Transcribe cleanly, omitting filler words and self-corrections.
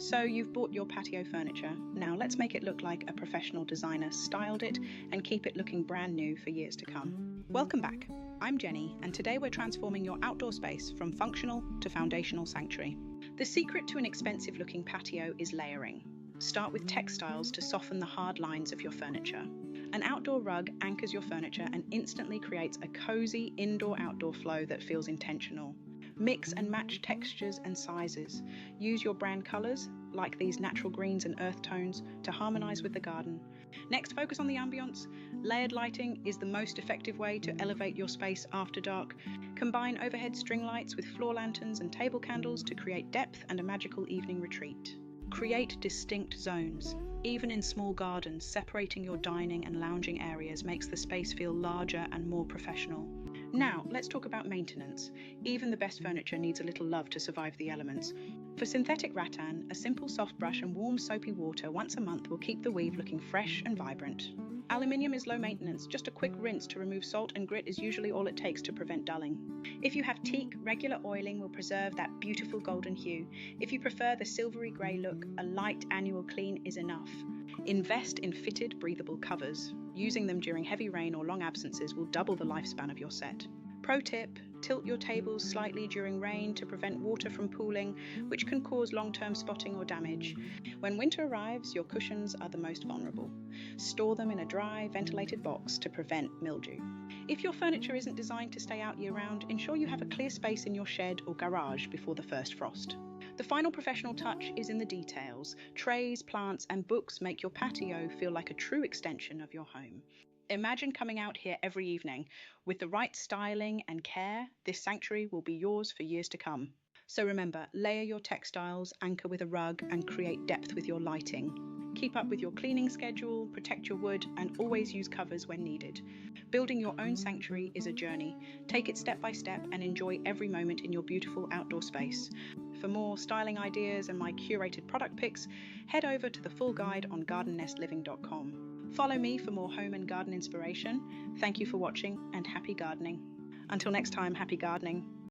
So you've bought your patio furniture. Now let's make it look like a professional designer styled it and keep it looking brand new for years to come. Welcome back. I'm Jenny, and today we're transforming your outdoor space from functional to foundational sanctuary. The secret to an expensive-looking patio is layering. Start with textiles to soften the hard lines of your furniture. An outdoor rug anchors your furniture and instantly creates a cozy indoor-outdoor flow that feels intentional. Mix and match textures and sizes. Use your brand colours, like these natural greens and earth tones, to harmonise with the garden. Next, focus on the ambience. Layered lighting is the most effective way to elevate your space after dark. Combine overhead string lights with floor lanterns and table candles to create depth and a magical evening retreat. Create distinct zones. Even in small gardens, separating your dining and lounging areas makes the space feel larger and more professional. Now, let's talk about maintenance. Even the best furniture needs a little love to survive the elements. For synthetic rattan, a simple soft brush and warm soapy water once a month will keep the weave looking fresh and vibrant. Aluminium is low maintenance, just a quick rinse to remove salt and grit is usually all it takes to prevent dulling. If you have teak, regular oiling will preserve that beautiful golden hue. If you prefer the silvery grey look, a light annual clean is enough. Invest in fitted, breathable covers. Using them during heavy rain or long absences will double the lifespan of your set. Pro tip, tilt your tables slightly during rain to prevent water from pooling, which can cause long-term spotting or damage. When winter arrives, your cushions are the most vulnerable. Store them in a dry, ventilated box to prevent mildew. If your furniture isn't designed to stay out year-round, ensure you have a clear space in your shed or garage before the first frost. The final professional touch is in the details. Trays, plants, and books make your patio feel like a true extension of your home. Imagine coming out here every evening. With the right styling and care, this sanctuary will be yours for years to come. So remember, layer your textiles, anchor with a rug, and create depth with your lighting. Keep up with your cleaning schedule, protect your wood, and always use covers when needed. Building your own sanctuary is a journey. Take it step by step and enjoy every moment in your beautiful outdoor space. For more styling ideas and my curated product picks, head over to the full guide on gardennestliving.com. Follow me for more home and garden inspiration. Thank you for watching and happy gardening. Until next time, happy gardening.